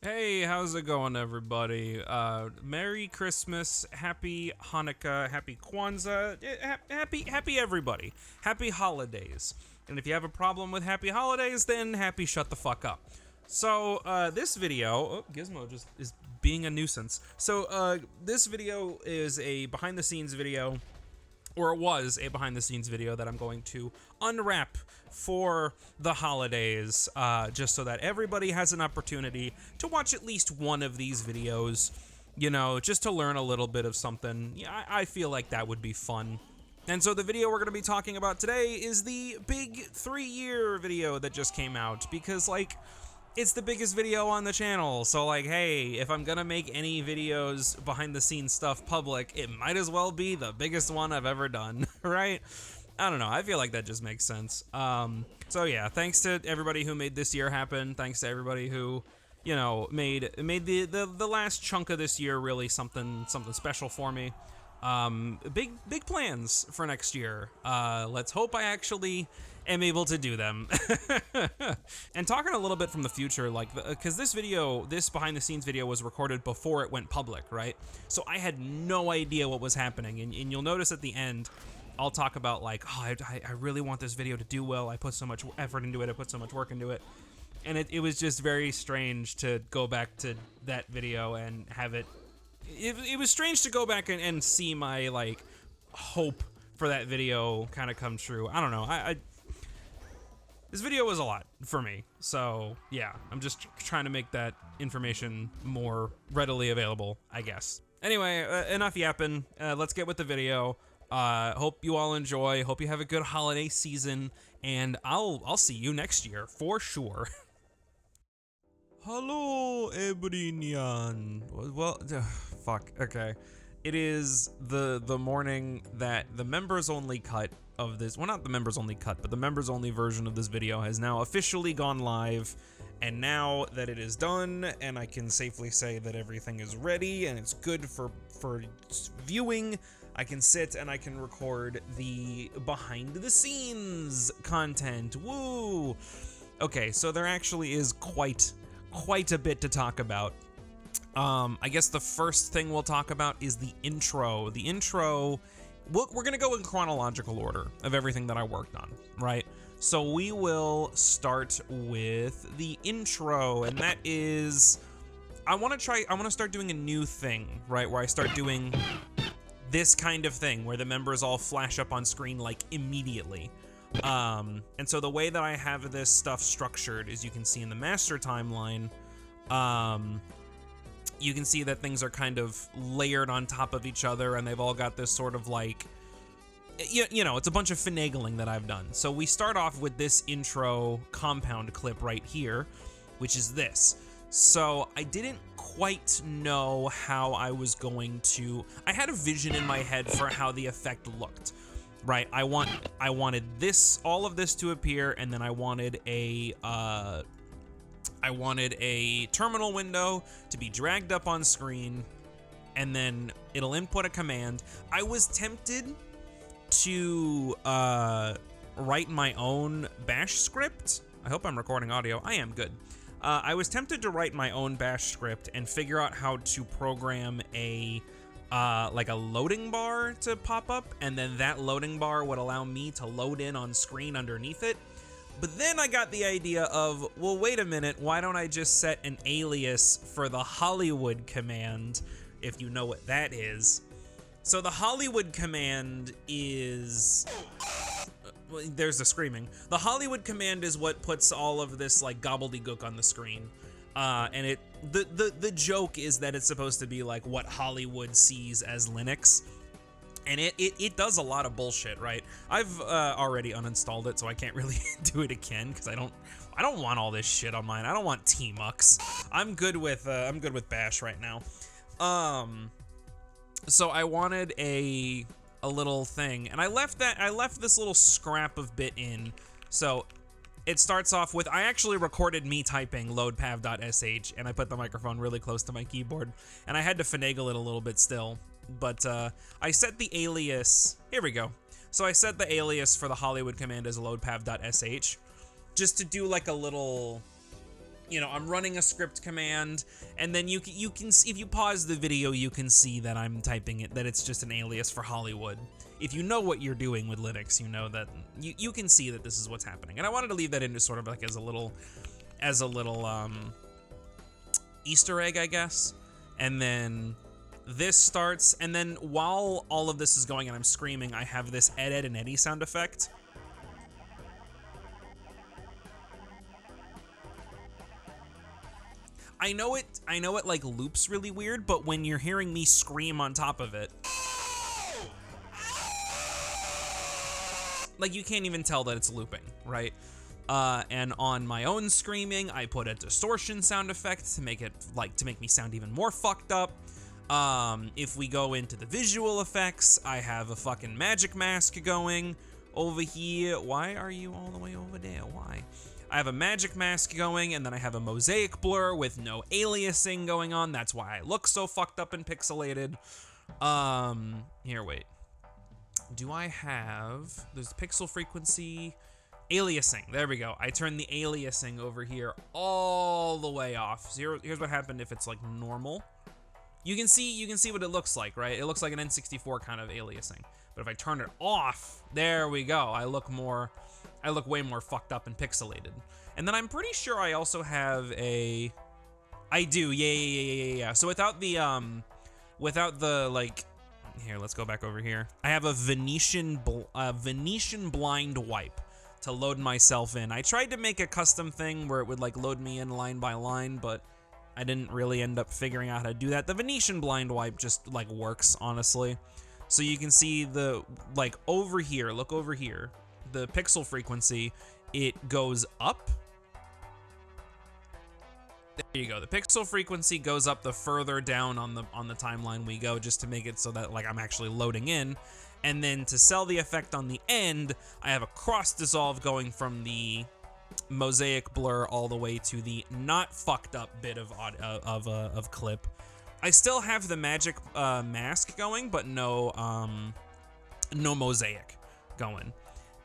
Hey, how's it going, everybody? Merry Christmas, Happy Hanukkah, Happy Kwanzaa, happy everybody. Happy holidays. And if you have a problem with happy holidays, then happy shut the fuck up. So, this video, Gizmo just is being a nuisance. So, this video is a behind-the-scenes video, or it was a behind-the-scenes video that I'm going to unwrap for the holidays, just so that everybody has an opportunity to watch at least one of these videos, you know, just to learn a little bit of something. Yeah, I feel like that would be fun. And so the video we're going to be talking about today is the big 3-year video that just came out, because, like, it's the biggest video on the channel, so like, hey, if I'm gonna make any videos behind the scenes stuff public, it might as well be the biggest one I've ever done, right? I don't know, I feel like that just makes sense. So yeah, thanks to everybody who made this year happen, thanks to everybody who, you know, made the last chunk of this year really something special for me. Big plans for next year. Let's hope I actually am able to do them. And talking a little bit from the future, like, because this behind the scenes video was recorded before it went public, right? So I had no idea what was happening, and you'll notice at the end, I'll talk about like, oh, I really want this video to do well. I put so much effort into it. I put so much work into it. And it was just very strange to go back to that video and have it was strange to go back and see my, like, hope for that video kind of come true. I don't know. This video was a lot for me. So, yeah, I'm just trying to make that information more readily available, I guess. Anyway, enough yapping. Let's get with the video. Hope you all enjoy. Hope you have a good holiday season. And I'll see you next year, for sure. Hello, everyone. Well, fuck. Okay, it is the morning that the members only cut of this. Well, not the members only cut, but the members only version of this video has now officially gone live. And now that it is done, and I can safely say that everything is ready and it's good for viewing, I can sit and I can record the behind the scenes content. Woo! Okay, so there actually is quite a bit to talk about. I guess the first thing we'll talk about is the intro. The intro, we're gonna go in chronological order of everything that I worked on, right? So we will start with the intro, and that is, I wanna start doing a new thing, right? Where I start doing this kind of thing, where the members all flash up on screen, like, immediately. And so the way that I have this stuff structured is, you can see in the master timeline, you can see that things are kind of layered on top of each other, and they've all got this sort of, like, you know, it's a bunch of finagling that I've done. So we start off with this intro compound clip right here, which is this. So I didn't quite know how I was going to, I had a vision in my head for how the effect looked. Right, I wanted this, all of this to appear, and then I wanted a terminal window to be dragged up on screen, and then it'll input a command. I was tempted to write my own bash script. I hope I'm recording audio. I am good. I was tempted to write my own bash script and figure out how to program like a loading bar to pop up, and then that loading bar would allow me to load in on screen underneath it. But then I got the idea of, well, wait a minute, why don't I just set an alias for the Hollywood command, if you know what that is. So the Hollywood command is, there's the screaming. The Hollywood command is what puts all of this, like, gobbledygook on the screen. And the joke is that it's supposed to be like what Hollywood sees as Linux, and it does a lot of bullshit, right? I've already uninstalled it, so I can't really do it again, because I don't want all this shit on mine. I don't want Tmux. I'm good with Bash right now. So I wanted a little thing, and I left this little scrap of bit in. So it starts off with, I actually recorded me typing loadpav.sh, and I put the microphone really close to my keyboard, and I had to finagle it a little bit still, but I set the alias, here we go. So I set the alias for the Hollywood command as loadpav.sh, just to do like a little, you know, I'm running a script command, and then you can if you pause the video, you can see that I'm typing it, that it's just an alias for Hollywood. If you know what you're doing with Linux, you know that you can see that this is what's happening. And I wanted to leave that in just sort of like as a little Easter egg, I guess. And then this starts, and then while all of this is going and I'm screaming, I have this Ed, and Eddie sound effect. I know it like loops really weird, but when you're hearing me scream on top of it, like you can't even tell that it's looping, right? And on my own screaming, I put a distortion sound effect to make it to make me sound even more fucked up. If we go into the visual effects, I have a fucking magic mask going over here. Why are you all the way over there? Why? I have a magic mask going, and then I have a mosaic blur with no aliasing going on. That's why I look so fucked up and pixelated. Here, wait. Do I have, there's pixel frequency, aliasing. There we go. I turned the aliasing over here all the way off. So here's what happened if it's like normal. You can see what it looks like, right? It looks like an N64 kind of aliasing. But if I turn it off, there we go. I look way more fucked up and pixelated. And then I'm pretty sure I also have a, I do, yeah. So without the like, here, let's go back over here. I have a Venetian blind wipe to load myself in. I tried to make a custom thing where it would like load me in line by line, but I didn't really end up figuring out how to do that. The Venetian blind wipe just like works, honestly. So you can see the, like over here, look over here, the pixel frequency, it goes up. There you go. The pixel frequency goes up the further down on the timeline we go, just to make it so that like I'm actually loading in. And then to sell the effect on the end, I have a cross dissolve going from the mosaic blur all the way to the not fucked up bit of clip. I still have the magic mask going, but no mosaic going.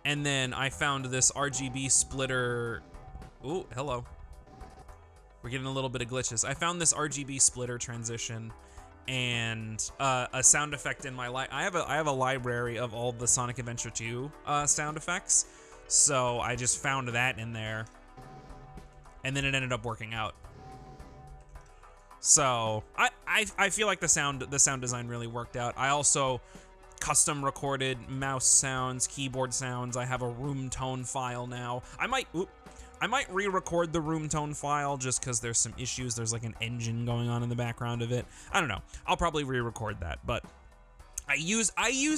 And then I found this RGB splitter. Ooh, hello. We're getting a little bit of glitches. I found this RGB splitter transition and a sound effect in my I have a library of all the Sonic Adventure 2 sound effects. So I just found that in there, and then it ended up working out. So I feel like the sound design really worked out. I also custom recorded mouse sounds, keyboard sounds. I have a room tone file now. I might re-record the room tone file just because there's some issues. There's like an engine going on in the background of it. I don't know. I'll probably re-record that, but I used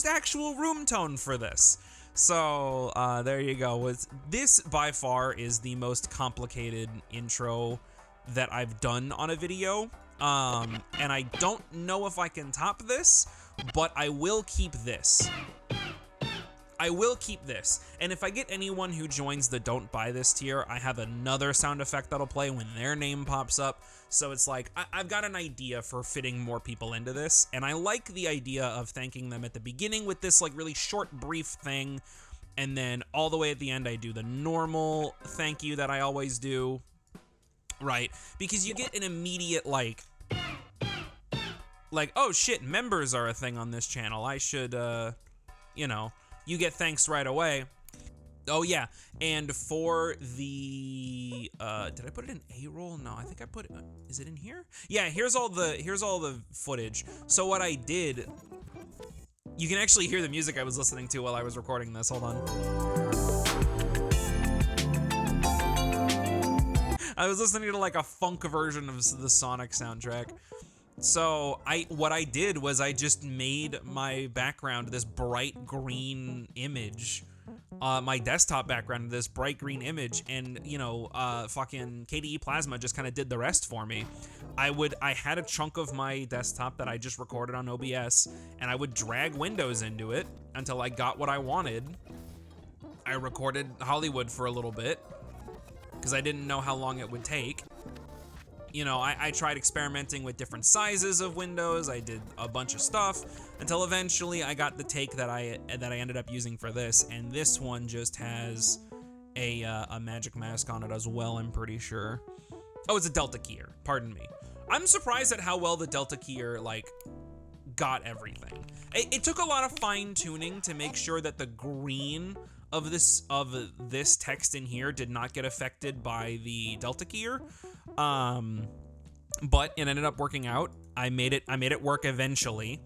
actual room tone for this. So there you go. This by far is the most complicated intro that I've done on a video. And I don't know if I can top this, but I will keep this. I will keep this. And if I get anyone who joins the don't buy this tier, I have another sound effect that'll play when their name pops up. So it's like, I've got an idea for fitting more people into this. And I like the idea of thanking them at the beginning with this like really short, brief thing. And then all the way at the end, I do the normal thank you that I always do. Right? Because you get an immediate like, oh shit, members are a thing on this channel. I should, you know, you get thanks right away. Oh yeah, and for the, did I put it in A-roll? No, I think I put it, is it in here? Yeah, here's all the footage. So what I did, you can actually hear the music I was listening to while I was recording this. Hold on. I was listening to like a funk version of the Sonic soundtrack. So what I did was I just made my background this bright green image, my desktop background this bright green image, and you know, fucking KDE Plasma just kind of did the rest for me. I had a chunk of my desktop that I just recorded on OBS, and I would drag Windows into it until I got what I wanted. I recorded Hollywood for a little bit because I didn't know how long it would take. You know, I tried experimenting with different sizes of windows. I did a bunch of stuff until eventually I got the take that I ended up using for this, and this one just has a magic mask on it as well, I'm pretty sure. Oh, it's a Delta keyer, pardon me. I'm surprised at how well the Delta keyer, like, got everything. It took a lot of fine tuning to make sure that the green of this text in here did not get affected by the Delta keyer. But it ended up working out. I made it work eventually.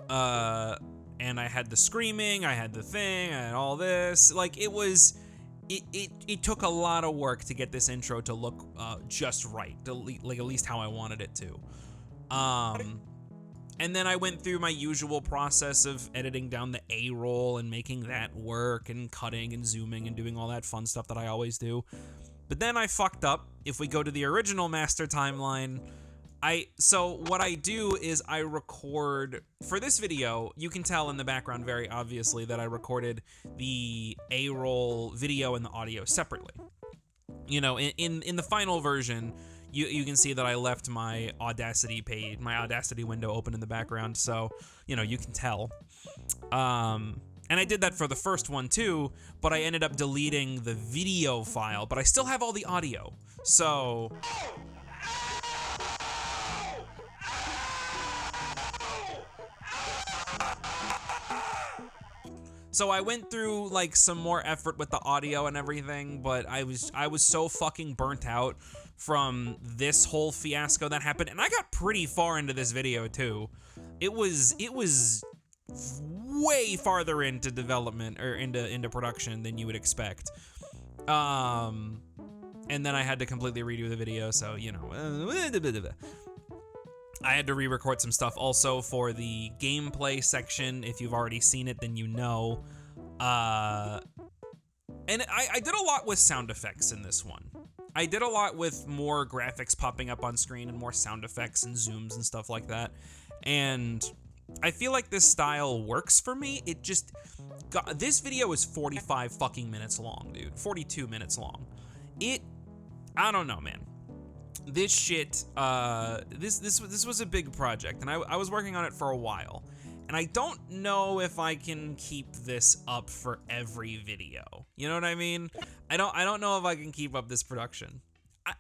And I had the screaming, I had the thing, I had all this. Like, it took a lot of work to get this intro to look just right, like at least how I wanted it to. And then I went through my usual process of editing down the A-roll and making that work and cutting and zooming and doing all that fun stuff that I always do. But then I fucked up. If we go to the original master timeline, so what I do is I record, for this video, you can tell in the background very obviously that I recorded the A-roll video and the audio separately. You know, in the final version, you can see that I left my Audacity page, my Audacity window open in the background, so, you know, you can tell. And I did that for the first one too, but I ended up deleting the video file, but I still have all the audio, so... So I went through like some more effort with the audio and everything, but I was so fucking burnt out from this whole fiasco that happened, and I got pretty far into this video too. It was way farther into development or into production than you would expect. And then I had to completely redo the video, so you know. I had to re-record some stuff also for the gameplay section. If you've already seen it, then you know. And I did a lot with sound effects in this one. I did a lot with more graphics popping up on screen and more sound effects and zooms and stuff like that. And I feel like this style works for me. It just this video is 45 fucking minutes long, dude. 42 minutes long. I don't know, man. This shit, this was a big project, and I was working on it for a while, and I don't know if I can keep this up for every video. You know what I mean? I don't know if I can keep up this production.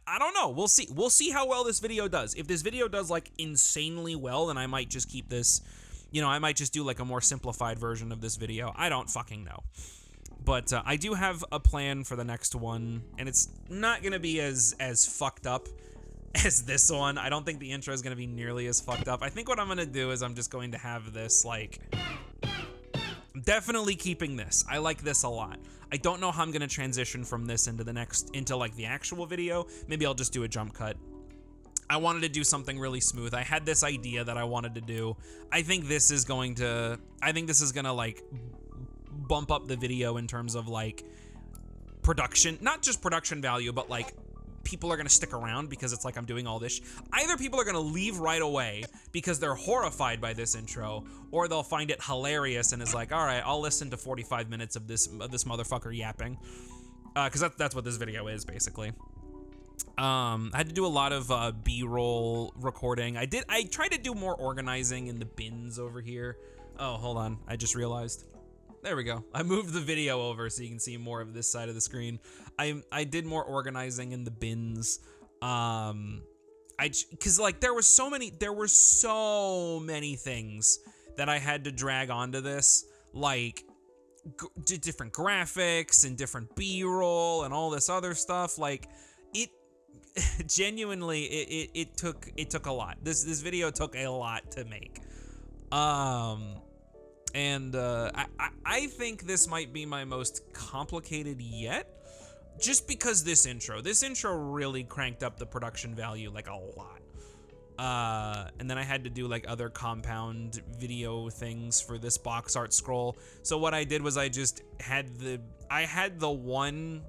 I don't know. We'll see. We'll see how well this video does. If this video does like insanely well, then I might just keep this. You know, I might just do like a more simplified version of this video. I don't fucking know. But I do have a plan for the next one, and it's not gonna be as fucked up as this one. I don't think the intro is gonna be nearly as fucked up. I think what I'm gonna do is I'm just going to have this like, I'm definitely keeping this. I like this a lot. I don't know how I'm gonna transition from this into like the actual video. Maybe I'll just do a jump cut. I wanted to do something really smooth. I had this idea that I wanted to do. I think this is gonna like bump up the video in terms of like production, not just production value, but like people are gonna stick around because it's like I'm doing all this. Either people are gonna leave right away because they're horrified by this intro, or they'll find it hilarious and is like, all right, I'll listen to 45 minutes of this motherfucker yapping, because that's what this video is basically. I had to do a lot of B-roll recording. I tried to do more organizing in the bins over here. Oh, hold on, I just realized. There we go. I moved the video over so you can see more of this side of the screen. I did more organizing in the bins. Cause like there were so many things that I had to drag onto this, like different graphics and different B-roll and all this other stuff. Like it genuinely, it took a lot. This video took a lot to make. And I think this might be my most complicated yet, just because this intro really cranked up the production value like a lot. And then I had to do like other compound video things for this box art scroll. So what I did was I just had the one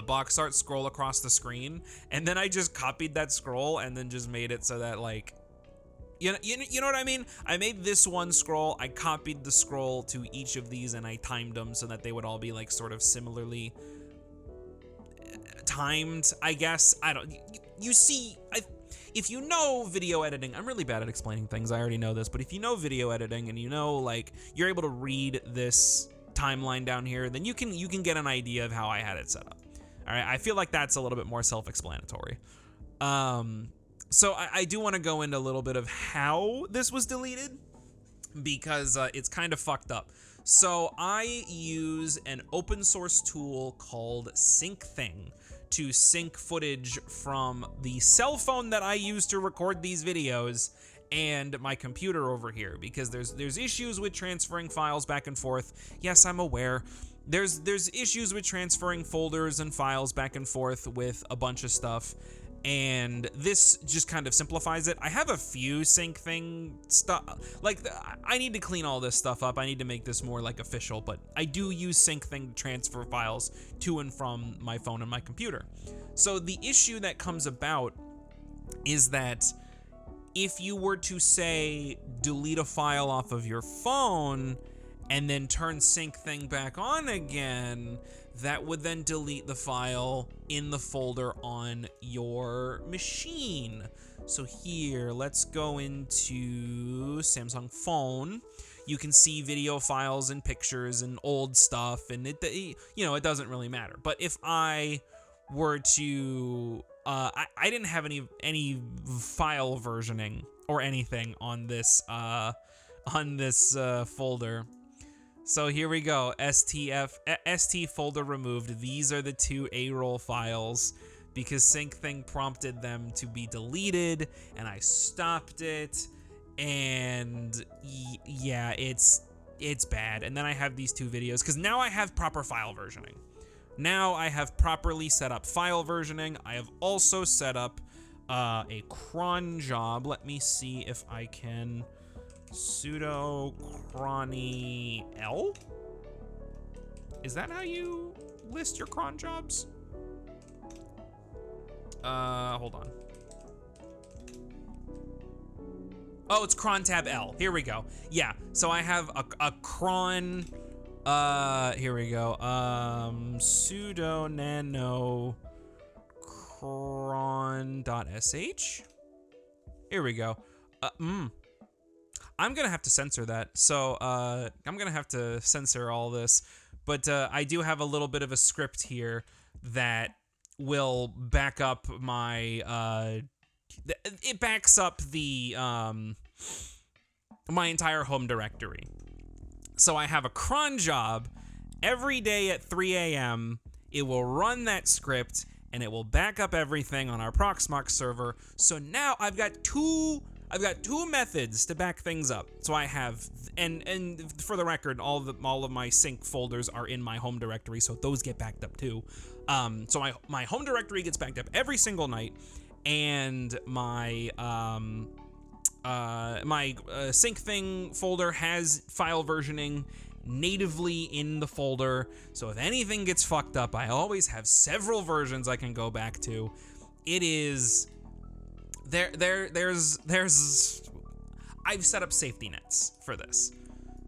box art scroll across the screen, and then I just copied that scroll and then just made it so that like, you know what I mean? I made this one scroll, I copied the scroll to each of these, and I timed them so that they would all be like sort of similarly timed, I guess. I don't, you see, if you know video editing, I'm really bad at explaining things, I already know this, but if you know video editing and you know like you're able to read this timeline down here, then you can get an idea of how I had it set up. All right, I feel like that's a little bit more self-explanatory. So I do want to go into a little bit of how this was deleted, because it's kind of fucked up. So I use an open source tool called SyncThing to sync footage from the cell phone that I use to record these videos and my computer over here, because there's issues with transferring files back and forth. Yes, I'm aware. There's issues with transferring folders and files back and forth with a bunch of stuff, and this just kind of simplifies it. I have a few SyncThing stuff, like I need to clean all this stuff up. I need to make this more like official, but I do use SyncThing to transfer files to and from my phone and my computer. So the issue that comes about is that if you were to, say, delete a file off of your phone and then turn SyncThing back on again, that would then delete the file in the folder on your machine. So here, let's go into Samsung phone. You can see video files and pictures and old stuff, and it doesn't really matter. But if I were to, I didn't have any file versioning or anything on this folder. So here we go, ST folder removed. These are the two A-roll files because SyncThing prompted them to be deleted, and I stopped it, and yeah, it's bad. And then I have these two videos because now I have proper file versioning. Now I have properly set up file versioning. I have also set up a cron job. Let me see if I can sudo cronny L? Is that how you list your cron jobs? Hold on. Oh, it's cron tab L. Here we go. Yeah, so I have a cron, here we go. Sudo nano cron.sh. Here we go. I'm gonna have to censor that. So I'm gonna have to censor all this, but I do have a little bit of a script here that will back up my, it backs up the, my entire home directory. So I have a cron job every day at 3 a.m. It will run that script and it will back up everything on our Proxmox server. So now I've got two methods to back things up. So I have, and for the record, all of my sync folders are in my home directory, so those get backed up too. So my home directory gets backed up every single night, and my SyncThing folder has file versioning natively in the folder. So if anything gets fucked up, I always have several versions I can go back to. It is there's I've set up safety nets for this.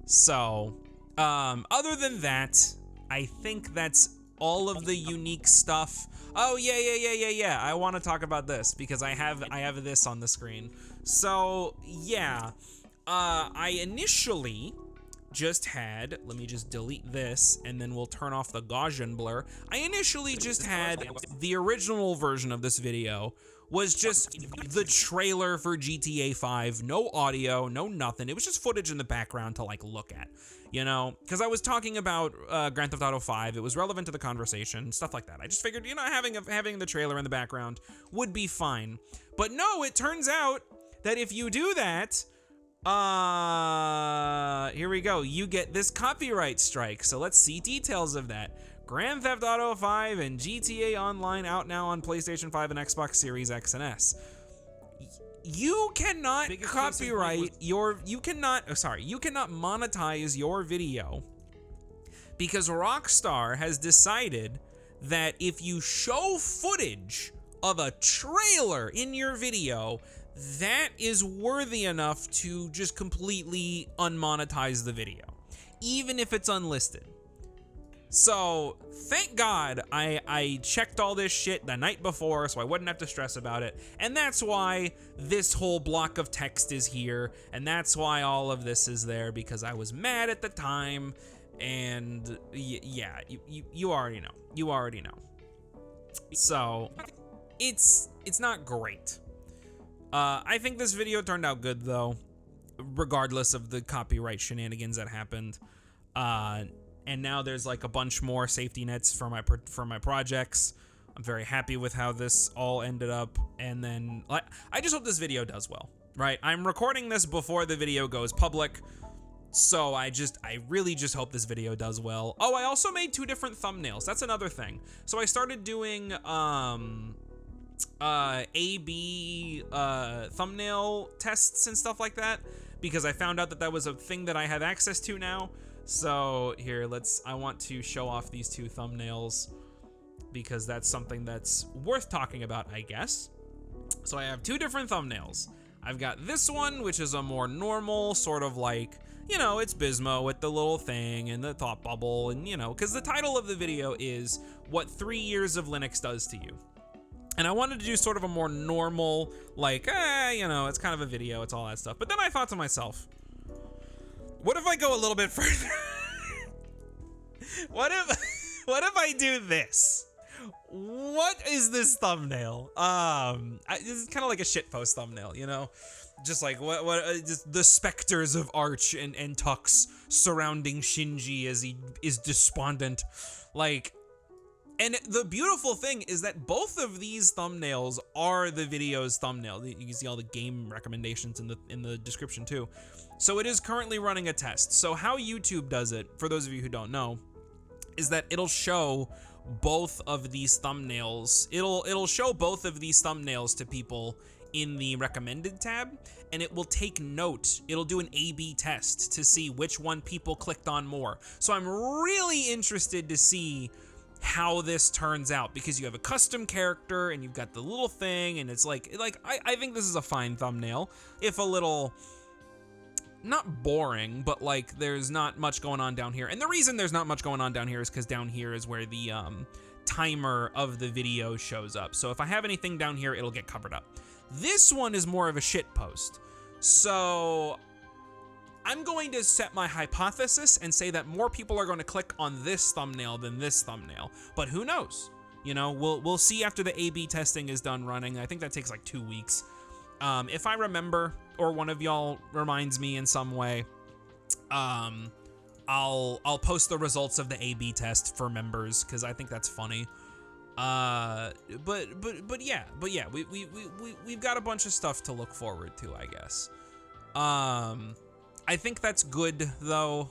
So other than that, I think that's all of the unique stuff. Oh yeah. I want to talk about this because I have this on the screen. So yeah, I initially just had, let me just delete this and then we'll turn off the Gaussian blur. I initially just had the original version of this video was just the trailer for GTA 5, no audio, no nothing. It was just footage in the background to like look at, you know, because I was talking about Grand Theft Auto 5. It was relevant to the conversation, stuff like that. I just figured, you know, having the trailer in the background would be fine. But no, it turns out that if you do that, here we go. You get this copyright strike. So let's see details of that. Grand Theft Auto 5 and GTA Online out now on PlayStation 5 and Xbox Series X and S. You cannot copyright your, you cannot monetize your video because Rockstar has decided that if you show footage of a trailer in your video, that is worthy enough to just completely unmonetize the video, even if it's unlisted. So thank God I checked all this shit the night before so I wouldn't have to stress about it. And that's why this whole block of text is here. And that's why all of this is there, because I was mad at the time. And yeah, you already know. You already know. So it's not great. I think this video turned out good though, regardless of the copyright shenanigans that happened. And now there's like a bunch more safety nets for my projects. I'm very happy with how this all ended up. And then I just hope this video does well, right? I'm recording this before the video goes public. So I really just hope this video does well. Oh, I also made 2 different thumbnails. That's another thing. So I started doing A/B thumbnail tests and stuff like that because I found out that that was a thing that I have access to now. So here, I want to show off these 2 thumbnails because that's something that's worth talking about, I guess. So I have 2 different thumbnails. I've got this one, which is a more normal sort of like, you know, it's Bizmo with the little thing and the thought bubble and, you know, because the title of the video is what 3 years of Linux does to you. And I wanted to do sort of a more normal, like, you know, it's kind of a video, it's all that stuff. But then I thought to myself, what if I go a little bit further? What if I do this? What is this thumbnail? This is kind of like a shitpost thumbnail, you know? Just like just the specters of Arch and Tux surrounding Shinji as he is despondent. Like, and the beautiful thing is that both of these thumbnails are the video's thumbnail. You can see all the game recommendations in the description too. So it is currently running a test. So how YouTube does it, for those of you who don't know, is that it'll show both of these thumbnails. It'll show both of these thumbnails to people in the recommended tab, and it will take note. It'll do an A/B test to see which one people clicked on more. So I'm really interested to see how this turns out because you have a custom character and you've got the little thing, and it's like I think this is a fine thumbnail, if a little not boring, but like there's not much going on down here. And the reason there's not much going on down here is because down here is where the timer of the video shows up. So if I have anything down here, it'll get covered up. This one is more of a shit post. So I'm going to set my hypothesis and say that more people are going to click on this thumbnail than this thumbnail. But who knows? You know, we'll see after the A/B testing is done running. I think that takes like 2 weeks. If I remember, or one of y'all reminds me in some way, I'll post the results of the A/B test for members because I think that's funny. But yeah, we've got a bunch of stuff to look forward to, I guess. I think that's good though.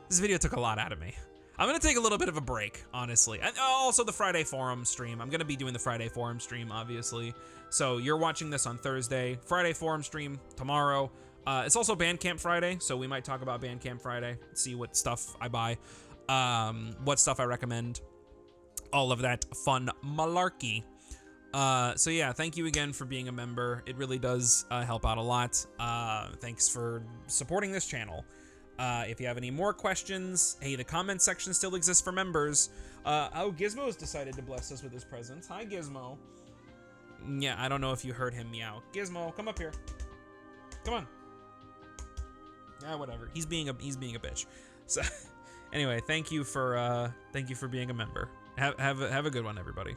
This video took a lot out of me. I'm gonna take a little bit of a break, honestly. And also the Friday forum stream. I'm gonna be doing the Friday forum stream, obviously. So you're watching this on Thursday. Friday forum stream tomorrow. It's also Bandcamp Friday, so we might talk about Bandcamp Friday. See what stuff I buy, what stuff I recommend. All of that fun malarkey. So yeah, thank you again for being a member. It really does help out a lot. Thanks for supporting this channel. If you have any more questions, hey, the comment section still exists for members. Oh, Gizmo's decided to bless us with his presence. Hi, Gizmo. Yeah, I don't know if you heard him meow. Gizmo, come up here. Come on. Yeah, whatever. He's being a bitch. So, anyway, thank you for being a member. Have a good one, everybody.